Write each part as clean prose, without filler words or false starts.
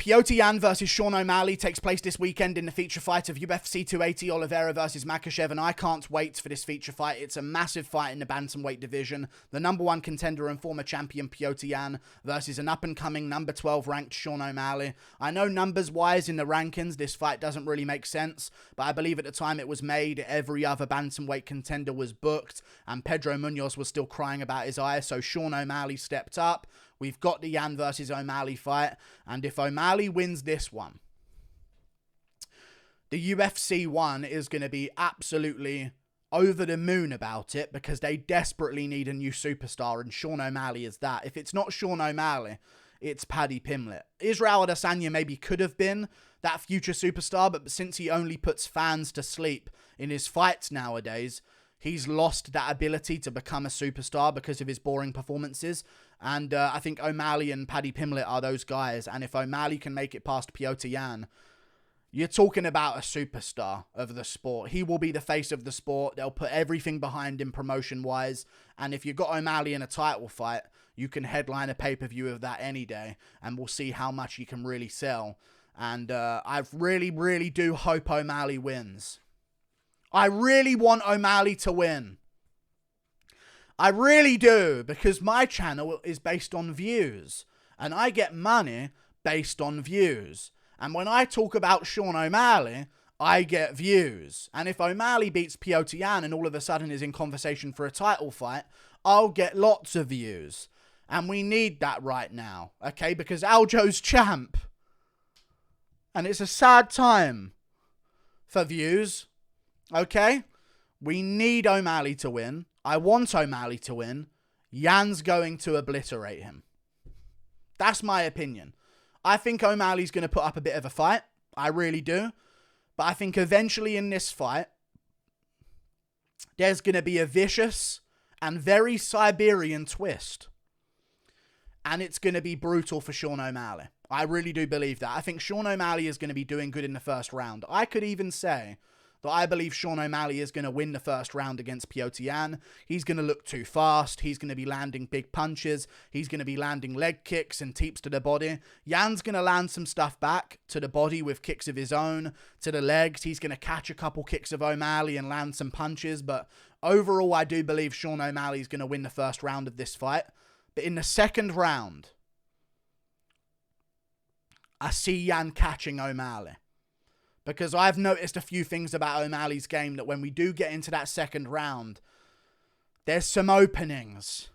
Petr Yan versus Sean O'Malley takes place this weekend in the feature fight of UFC 280 Oliveira versus Makhachev, and I can't wait for this feature fight. It's a massive fight in the bantamweight division. The number 1 contender and former champion Petr Yan versus an up-and-coming number 12 ranked Sean O'Malley. I know numbers-wise in the rankings, this fight doesn't really make sense, but I believe at the time it was made, every other bantamweight contender was booked, and Pedro Munoz was still crying about his eyes, so Sean O'Malley stepped up. We've got the Yan versus O'Malley fight, and if O'Malley wins this one, the UFC one is going to be absolutely over the moon about it because they desperately need a new superstar, and Sean O'Malley is that. If it's not Sean O'Malley, it's Paddy Pimblett. Israel Adesanya maybe could have been that future superstar, but since he only puts fans to sleep in his fights nowadays, he's lost that ability to become a superstar because of his boring performances. And I think O'Malley and Paddy Pimblett are those guys. And if O'Malley can make it past Petr Yan, you're talking about a superstar of the sport. He will be the face of the sport. They'll put everything behind him promotion-wise. And if you've got O'Malley in a title fight, you can headline a pay-per-view of that any day. And we'll see how much you can really sell. And I really, really do hope O'Malley wins. I really want O'Malley to win. I really do, because my channel is based on views, and I get money based on views. And when I talk about Sean O'Malley, I get views. And if O'Malley beats Petr Yan and all of a sudden is in conversation for a title fight, I'll get lots of views. And we need that right now, okay? Because Aljo's champ. And it's a sad time for views. Okay, we need O'Malley to win. I want O'Malley to win. Yan's going to obliterate him. That's my opinion. I think O'Malley's going to put up a bit of a fight. I really do. But I think eventually in this fight, there's going to be a vicious and very Siberian twist. And it's going to be brutal for Sean O'Malley. I really do believe that. I think Sean O'Malley is going to be doing good in the first round. I could even say that I believe Sean O'Malley is going to win the first round against Petr Yan. He's going to look too fast. He's going to be landing big punches. He's going to be landing leg kicks and teeps to the body. Yan's going to land some stuff back to the body with kicks of his own, to the legs. He's going to catch a couple kicks of O'Malley and land some punches. But overall, I do believe Sean O'Malley is going to win the first round of this fight. But in the second round, I see Yan catching O'Malley. Because I've noticed a few things about O'Malley's game that when we do get into that second round, there's some openings.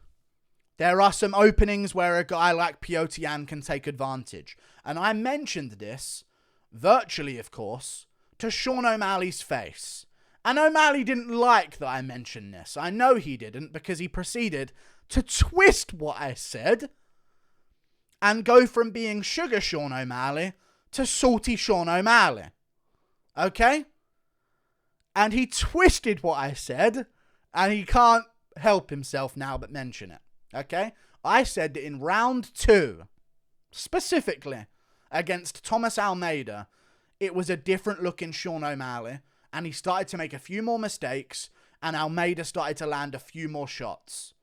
There are some openings where a guy like Petr Yan can take advantage. And I mentioned this, virtually of course, to Sean O'Malley's face. And O'Malley didn't like that I mentioned this. I know he didn't, because he proceeded to twist what I said and go from being Sugar Sean O'Malley to Salty Sean O'Malley. Okay? And he twisted what I said, and he can't help himself now but mention it. Okay? I said that in round 2, specifically against Thomas Almeida, it was a different looking Sean O'Malley, and he started to make a few more mistakes, and Almeida started to land a few more shots.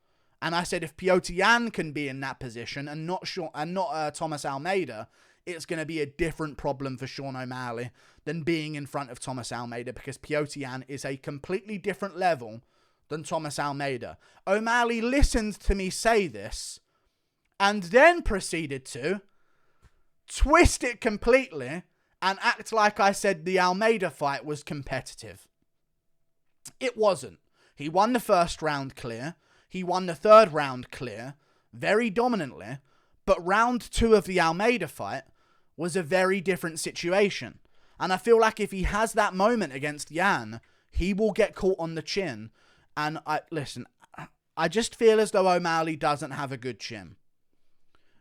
And I said if Petr Yan can be in that position and not Thomas Almeida, it's going to be a different problem for Sean O'Malley than being in front of Thomas Almeida, because Petr Yan is a completely different level than Thomas Almeida. O'Malley listened to me say this and then proceeded to twist it completely and act like I said the Almeida fight was competitive. It wasn't. He won the first round clear. He won the third round clear, very dominantly. But round 2 of the Almeida fight was a very different situation. And I feel like if he has that moment against Yan, he will get caught on the chin. And I just feel as though O'Malley doesn't have a good chin.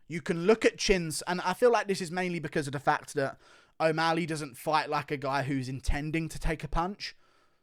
You can look at chins, and I feel like this is mainly because of the fact that O'Malley doesn't fight like a guy who's intending to take a punch.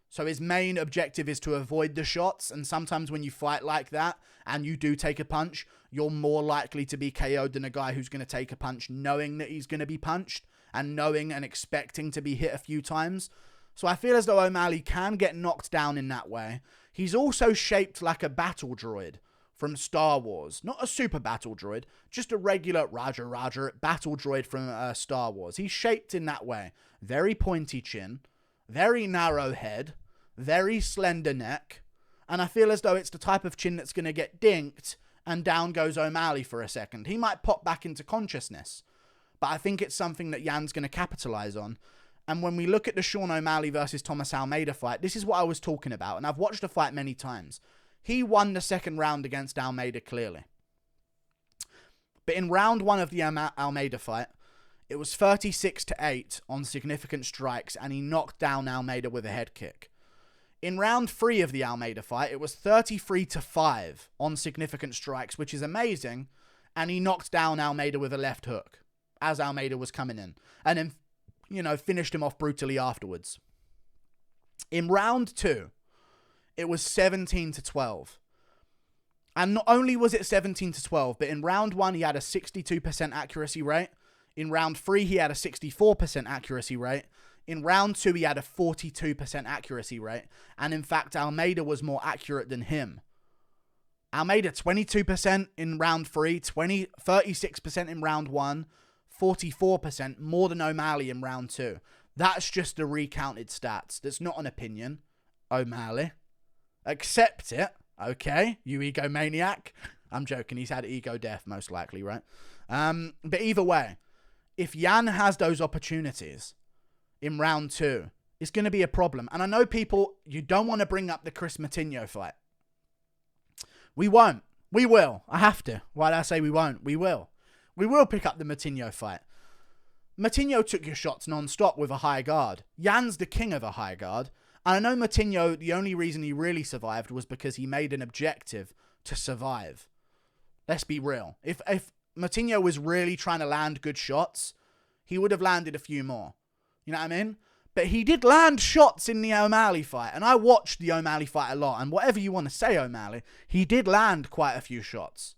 So his main objective is to avoid the shots, and sometimes when you fight like that and you do take a punch, you're more likely to be KO'd than a guy who's going to take a punch knowing that he's going to be punched and knowing and expecting to be hit a few times. So I feel as though O'Malley can get knocked down in that way. He's also shaped like a battle droid from Star Wars. Not a super battle droid, just a regular Roger battle droid from Star Wars. He's shaped in that way. Very pointy chin, very narrow head, very slender neck, and I feel as though it's the type of chin that's going to get dinked and down goes O'Malley for a second. He might pop back into consciousness, but I think it's something that Yan's going to capitalize on. And when we look at the Sean O'Malley versus Thomas Almeida fight, this is what I was talking about, and I've watched the fight many times. He won the second round against Almeida clearly. But in round 1 of the Almeida fight, it was 36-8 on significant strikes, and he knocked down Almeida with a head kick. In round 3 of the Almeida fight, it was 33-5 on significant strikes, which is amazing, and he knocked down Almeida with a left hook as Almeida was coming in, and then, finished him off brutally afterwards. In round 2, it was 17-12. And not only was it 17-12, but in round 1, he had a 62% accuracy rate. In round 3, he had a 64% accuracy rate. In round 2, he had a 42% accuracy rate. And in fact, Almeida was more accurate than him. Almeida, 22% in round 3, 36% in round 1, 44% more than O'Malley in round 2. That's just the recounted stats. That's not an opinion. O'Malley. Accept it. Okay, you egomaniac. I'm joking. He's had ego death, most likely, right? But either way, if Yan has those opportunities in round 2, it's going to be a problem. And I know people, you don't want to bring up the Chris Moutinho fight. We won't. We will. I have to. Why did I say we won't? We will. We will pick up the Moutinho fight. Moutinho took your shots non-stop with a high guard. Yan's the king of a high guard. And I know Moutinho, the only reason he really survived was because he made an objective to survive. Let's be real. If Moutinho was really trying to land good shots, he would have landed a few more. You know what I mean? But he did land shots in the O'Malley fight. And I watched the O'Malley fight a lot. And whatever you want to say, O'Malley, he did land quite a few shots.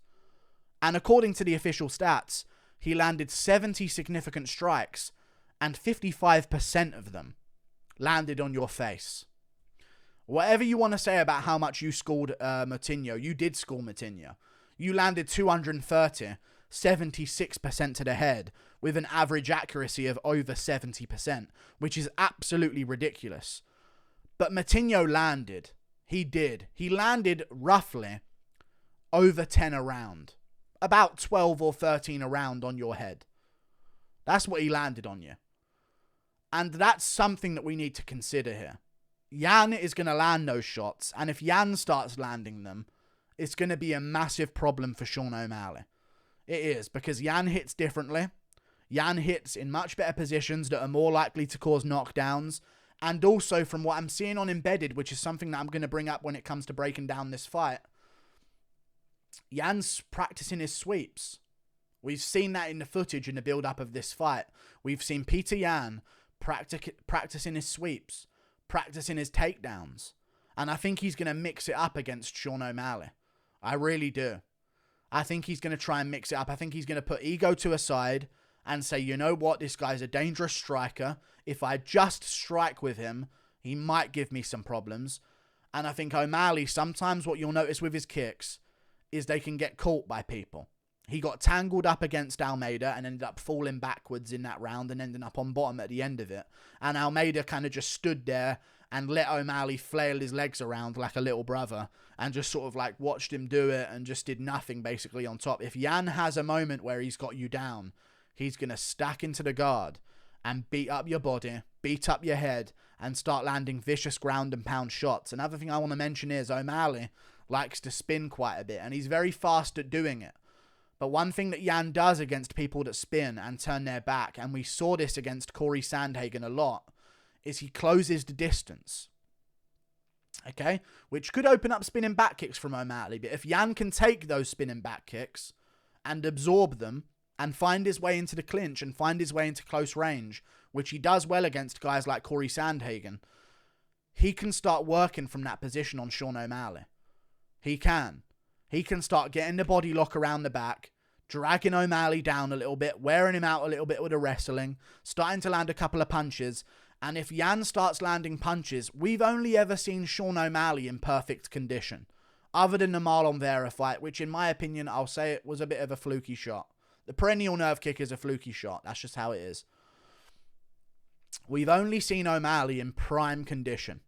And according to the official stats, he landed 70 significant strikes. And 55% of them landed on your face. Whatever you want to say about how much you schooled Moutinho, you did school Moutinho. You landed 230, 76% to the head, with an average accuracy of over 70%, which is absolutely ridiculous. But Moutinho landed. He did. He landed roughly over 10 a round. About 12 or 13 a round on your head. That's what he landed on you. And that's something that we need to consider here. Yan is going to land those shots, and if Yan starts landing them, it's going to be a massive problem for Sean O'Malley. It is, because Yan hits differently. Yan hits in much better positions that are more likely to cause knockdowns. And also from what I'm seeing on Embedded, which is something that I'm going to bring up when it comes to breaking down this fight, Yan's practicing his sweeps. We've seen that in the footage in the build-up of this fight. We've seen Petr Yan practicing his sweeps, practicing his takedowns. And I think he's going to mix it up against Sean O'Malley. I really do. I think he's going to try and mix it up. I think he's going to put ego to a side and say, you know what, this guy's a dangerous striker. If I just strike with him, he might give me some problems. And I think O'Malley, sometimes what you'll notice with his kicks is they can get caught by people. He got tangled up against Almeida and ended up falling backwards in that round and ending up on bottom at the end of it. And Almeida kind of just stood there and let O'Malley flail his legs around like a little brother and just sort of like watched him do it and just did nothing basically on top. If Yan has a moment where he's got you down, he's going to stack into the guard and beat up your body, beat up your head, and start landing vicious ground and pound shots. Another thing I want to mention is O'Malley likes to spin quite a bit, and he's very fast at doing it. But one thing that Yan does against people that spin and turn their back, and we saw this against Corey Sandhagen a lot, is he closes the distance. Okay? Which could open up spinning back kicks from O'Malley. But if Yan can take those spinning back kicks and absorb them and find his way into the clinch and find his way into close range, which he does well against guys like Corey Sandhagen, he can start working from that position on Sean O'Malley. He can. He can start getting the body lock around the back, dragging O'Malley down a little bit, wearing him out a little bit with the wrestling, starting to land a couple of punches. And if Yan starts landing punches, we've only ever seen Sean O'Malley in perfect condition. other than the Marlon Vera fight, which in my opinion, I'll say it was a bit of a fluky shot. The perennial nerve kick is a fluky shot. That's just how it is. We've only seen O'Malley in prime condition.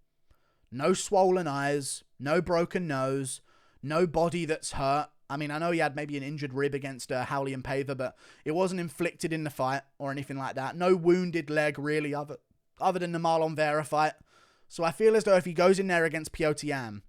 No swollen eyes, no broken nose, no body that's hurt. I mean, I know he had maybe an injured rib against Howley and Paver, but it wasn't inflicted in the fight or anything like that. No wounded leg, really, other than the Marlon Vera fight. So I feel as though if he goes in there against Petr Yan,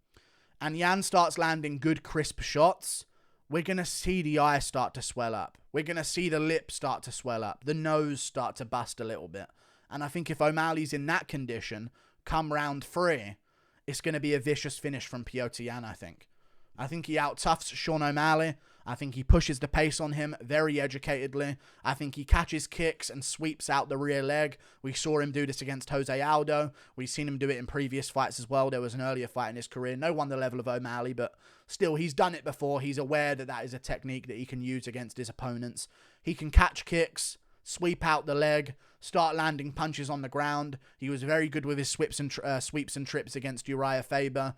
and Yan starts landing good, crisp shots, we're going to see the eyes start to swell up. We're going to see the lips start to swell up. The nose start to bust a little bit. And I think if O'Malley's in that condition, come round 3, it's going to be a vicious finish from Petr Yan, I think. I think he out-toughs Sean O'Malley. I think he pushes the pace on him very educatedly. I think he catches kicks and sweeps out the rear leg. We saw him do this against Jose Aldo. We've seen him do it in previous fights as well. There was an earlier fight in his career. No one the level of O'Malley, but still, he's done it before. He's aware that that is a technique that he can use against his opponents. He can catch kicks, sweep out the leg, start landing punches on the ground. He was very good with his sweeps and trips against Uriah Faber.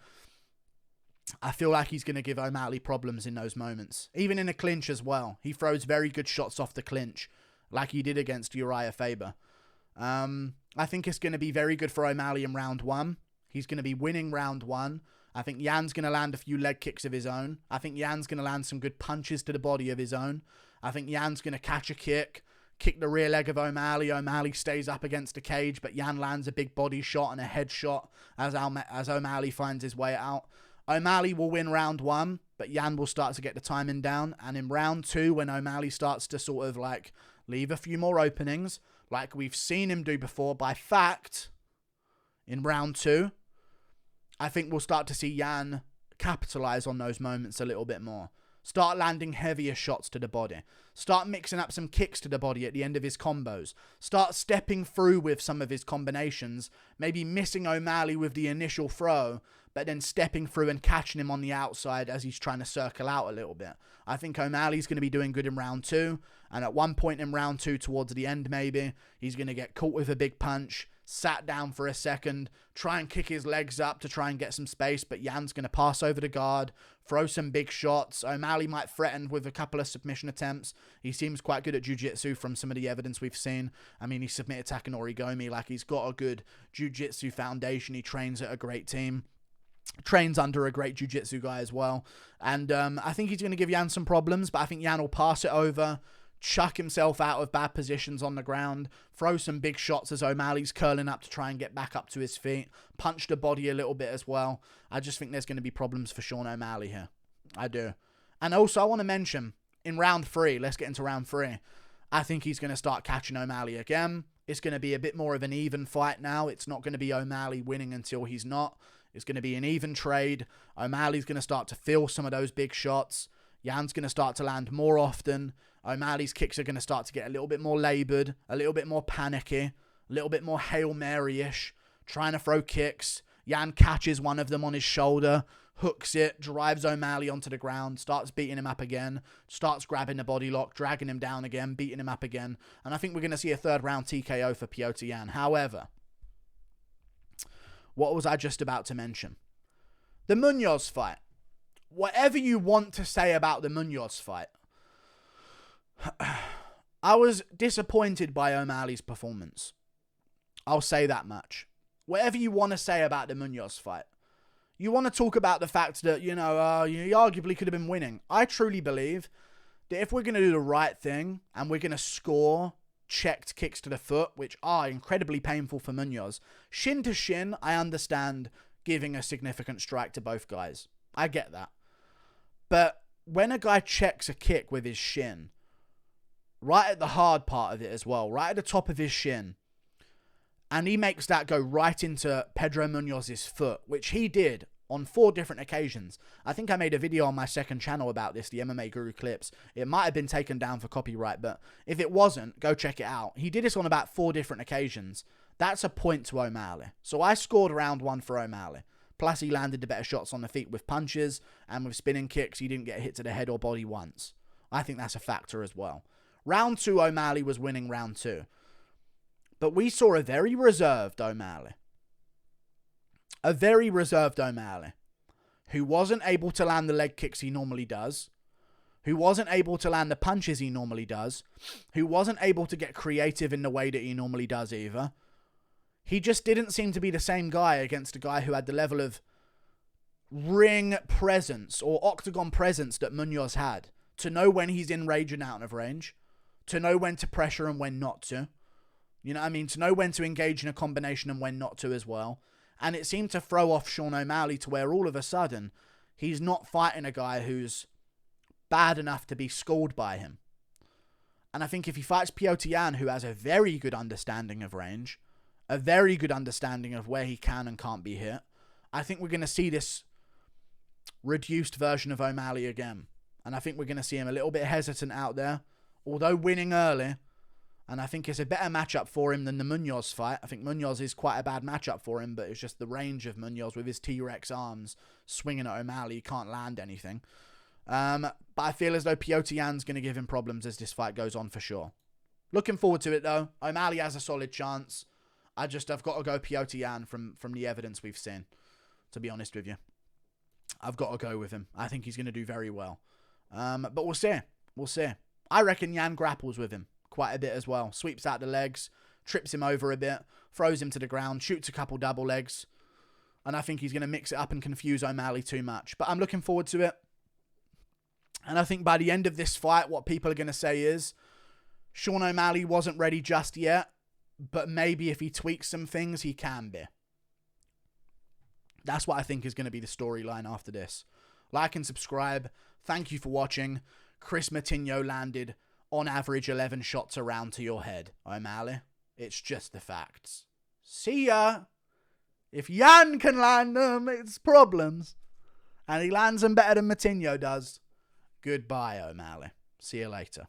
I feel like he's going to give O'Malley problems in those moments. Even in a clinch as well. He throws very good shots off the clinch, like he did against Uriah Faber. I think it's going to be very good for O'Malley in round 1. He's going to be winning round 1. I think Yan's going to land a few leg kicks of his own. I think Yan's going to land some good punches to the body of his own. I think Yan's going to catch a kick the rear leg of O'Malley. O'Malley stays up against the cage, but Yan lands a big body shot and a head shot as O'Malley finds his way out. O'Malley will win round 1, but Yan will start to get the timing down. And in round 2, when O'Malley starts to sort of like leave a few more openings, like we've seen him do before, by fact, in round 2, I think we'll start to see Yan capitalize on those moments a little bit more. Start landing heavier shots to the body. Start mixing up some kicks to the body at the end of his combos. Start stepping through with some of his combinations. Maybe missing O'Malley with the initial throw, but then stepping through and catching him on the outside as he's trying to circle out a little bit. I think O'Malley's going to be doing good in round 2. And at one point in round 2, towards the end maybe, he's going to get caught with a big punch, sat down for a second, try and kick his legs up to try and get some space, but Yan's going to pass over the guard, throw some big shots. O'Malley might threaten with a couple of submission attempts. He seems quite good at jiu-jitsu from some of the evidence we've seen. I mean, he submitted Takanori Gomi. Like, he's got a good jiu-jitsu foundation. He trains at a great team. Trains under a great jiu-jitsu guy as well. And I think he's going to give Yan some problems, but I think Yan will pass it over, chuck himself out of bad positions on the ground, throw some big shots as O'Malley's curling up to try and get back up to his feet, punch the body a little bit as well. I just think there's going to be problems for Sean O'Malley here. I do. And also, I want to mention, in round 3, let's get into round 3, I think he's going to start catching O'Malley again. It's going to be a bit more of an even fight now. It's not going to be O'Malley winning until he's not. It's going to be an even trade. O'Malley's going to start to feel some of those big shots. Yan's going to start to land more often. O'Malley's kicks are going to start to get a little bit more laboured, a little bit more panicky, a little bit more Hail Mary-ish, trying to throw kicks. Yan catches one of them on his shoulder, hooks it, drives O'Malley onto the ground, starts beating him up again, starts grabbing the body lock, dragging him down again, beating him up again. And I think we're going to see a 3rd round TKO for Petr Yan. However, what was I just about to mention? The Munoz fight. Whatever you want to say about the Munoz fight, I was disappointed by O'Malley's performance. I'll say that much. Whatever you want to say about the Munoz fight, you want to talk about the fact that, he arguably could have been winning. I truly believe that if we're going to do the right thing and we're going to score checked kicks to the foot, which are incredibly painful for Munoz, shin to shin, I understand giving a significant strike to both guys. I get that. But when a guy checks a kick with his shin, right at the hard part of it as well, right at the top of his shin, and he makes that go right into Pedro Munoz's foot, which he did on 4 different occasions. I think I made a video on my 2nd channel about this, the MMA Guru Clips. It might have been taken down for copyright, but if it wasn't, go check it out. He did this on about 4 different occasions. That's a point to O'Malley. So I scored round 1 for O'Malley. Plus, he landed the better shots on the feet with punches, and with spinning kicks, he didn't get hit to the head or body once. I think that's a factor as well. Round 2, O'Malley was winning round 2. But we saw a very reserved O'Malley. A very reserved O'Malley, who wasn't able to land the leg kicks he normally does, who wasn't able to land the punches he normally does, who wasn't able to get creative in the way that he normally does either. He just didn't seem to be the same guy against a guy who had the level of ring presence or octagon presence that Munoz had, to know when he's in range and out of range, to know when to pressure and when not to. You know what I mean? To know when to engage in a combination and when not to as well. And it seemed to throw off Sean O'Malley to where all of a sudden he's not fighting a guy who's bad enough to be schooled by him. And I think if he fights Petr Yan, who has a very good understanding of range, a very good understanding of where he can and can't be hit, I think we're going to see this reduced version of O'Malley again. And I think we're going to see him a little bit hesitant out there, although winning early. And I think it's a better matchup for him than the Munoz fight. I think Munoz is quite a bad matchup for him, but it's just the range of Munoz with his T-Rex arms swinging at O'Malley. He can't land anything. But I feel as though Petr Yan's going to give him problems as this fight goes on for sure. Looking forward to it though. O'Malley has a solid chance. I've got to go Petr Yan from the evidence we've seen, to be honest with you. I've got to go with him. I think he's going to do very well. But we'll see. We'll see. I reckon Yan grapples with him quite a bit as well. Sweeps out the legs, trips him over a bit, throws him to the ground, shoots a couple double legs. And I think he's going to mix it up and confuse O'Malley too much. But I'm looking forward to it. And I think by the end of this fight, what people are going to say is, Sean O'Malley wasn't ready just yet, but maybe if he tweaks some things, he can be. That's what I think is going to be the storyline after this. Like and subscribe. Thank you for watching. Chris Matinho landed, on average, 11 shots around to your head, O'Malley. It's just the facts. See ya. If Yan can land them, it's problems. And he lands them better than Matinho does. Goodbye, O'Malley. See you later.